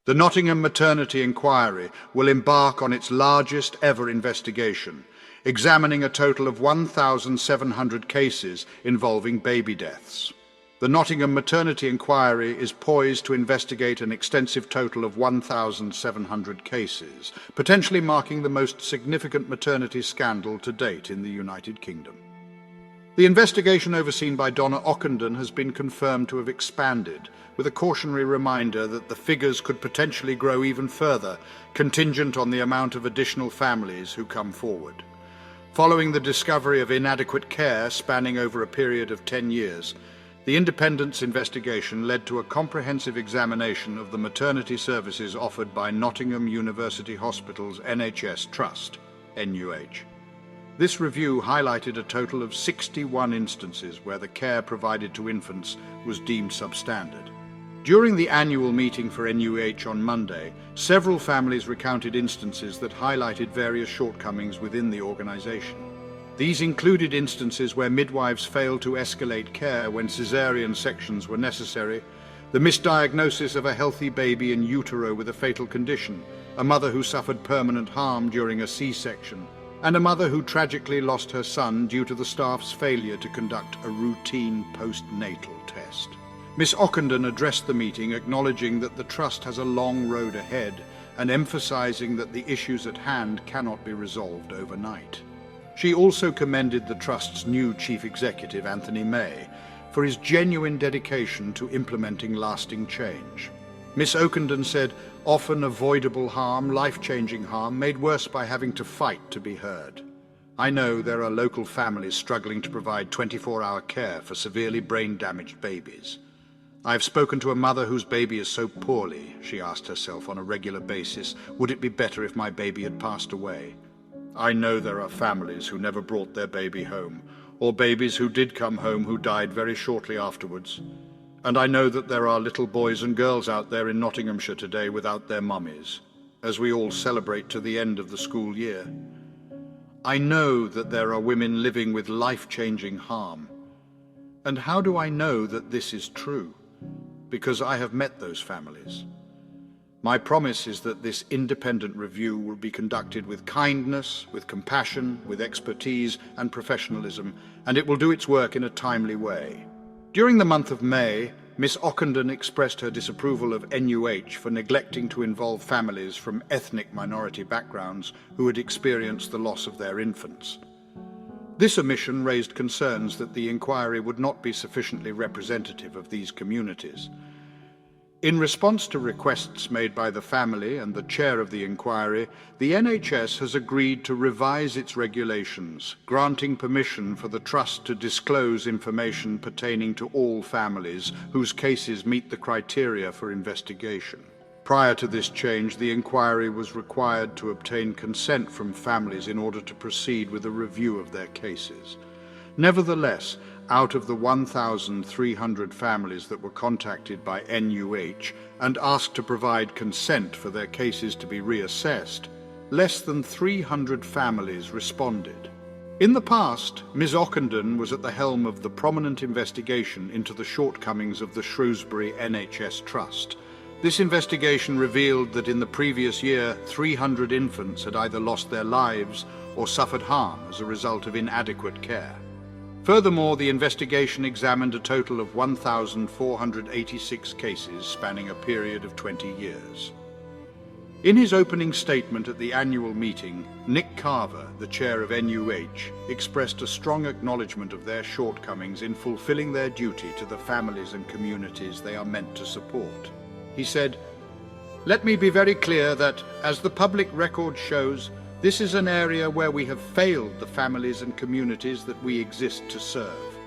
The Nottingham maternity inquiry will embark on its largest ever investigation, examining a total of 1,700 cases involving baby deaths. The Nottingham maternity inquiry is poised to investigate an extensive total of 1,700 cases, potentially marking the most significant maternity scandal to date in the United Kingdom. The investigation overseen by Donna Ockenden has been confirmed to have expanded, with a cautionary reminder that the figures could potentially grow even further, contingent on the amount of additional families who come forward. Following the discovery of inadequate care spanning over a period of 10 years, the Independent's investigation led to a comprehensive examination of the maternity services offered by Nottingham University Hospital's NHS Trust, NUH. This review highlighted a total of 61 instances where the care provided to infants was deemed substandard. During the annual meeting for NUH on Monday, several families recounted instances that highlighted various shortcomings within the organisation. These included instances where midwives failed to escalate care when caesarean sections were necessary, the misdiagnosis of a healthy baby in utero with a fatal condition, a mother who suffered permanent harm during a C-section, and a mother who tragically lost her son due to the staff's failure to conduct a routine postnatal test. Miss Ockenden addressed the meeting, acknowledging that the Trust has a long road ahead and emphasising that the issues at hand cannot be resolved overnight. She also commended the Trust's new Chief Executive, Anthony May, for his genuine dedication to implementing lasting change. Miss Ockenden said, "Often avoidable harm, life-changing harm, made worse by having to fight to be heard. I know there are local families struggling to provide 24-hour care for severely brain-damaged babies. I have spoken to a mother whose baby is so poorly, she asked herself on a regular basis, would it be better if my baby had passed away? I know there are families who never brought their baby home, or babies who did come home who died very shortly afterwards. And I know that there are little boys and girls out there in Nottinghamshire today without their mummies, as we all celebrate to the end of the school year. I know that there are women living with life-changing harm. And how do I know that this is true? Because I have met those families. My promise is that this independent review will be conducted with kindness, with compassion, with expertise and professionalism, and it will do its work in a timely way. During the month of May, Miss Ockenden expressed her disapproval of NUH for neglecting to involve families from ethnic minority backgrounds who had experienced the loss of their infants. This omission raised concerns that the inquiry would not be sufficiently representative of these communities. In response to requests made by the family and the chair of the inquiry, the NHS has agreed to revise its regulations, granting permission for the Trust to disclose information pertaining to all families whose cases meet the criteria for investigation. Prior to this change, the inquiry was required to obtain consent from families in order to proceed with a review of their cases. Nevertheless, out of the 1,300 families that were contacted by NUH and asked to provide consent for their cases to be reassessed, less than 300 families responded. In the past, Ms. Ockenden was at the helm of the prominent investigation into the shortcomings of the Shrewsbury NHS Trust. This investigation revealed that in the previous year, 300 infants had either lost their lives or suffered harm as a result of inadequate care. Furthermore, the investigation examined a total of 1,486 cases spanning a period of 20 years. In his opening statement at the annual meeting, Nick Carver, the chair of NUH, expressed a strong acknowledgement of their shortcomings in fulfilling their duty to the families and communities they are meant to support. He said, "Let me be very clear that, as the public record shows, this is an area where we have failed the families and communities that we exist to serve.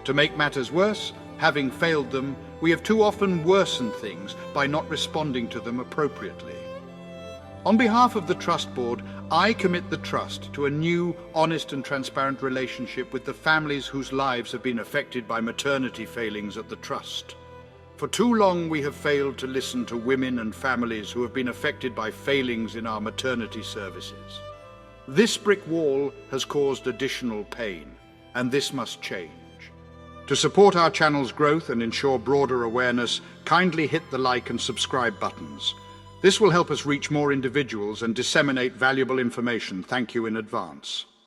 To make matters worse, having failed them, we have too often worsened things by not responding to them appropriately. On behalf of the Trust Board, I commit the Trust to a new, honest and transparent relationship with the families whose lives have been affected by maternity failings at the Trust. For too long we have failed to listen to women and families who have been affected by failings in our maternity services. This brick wall has caused additional pain, and this must change. To support our channel's growth and ensure broader awareness, kindly hit the like and subscribe buttons. This will help us reach more individuals and disseminate valuable information. Thank you in advance.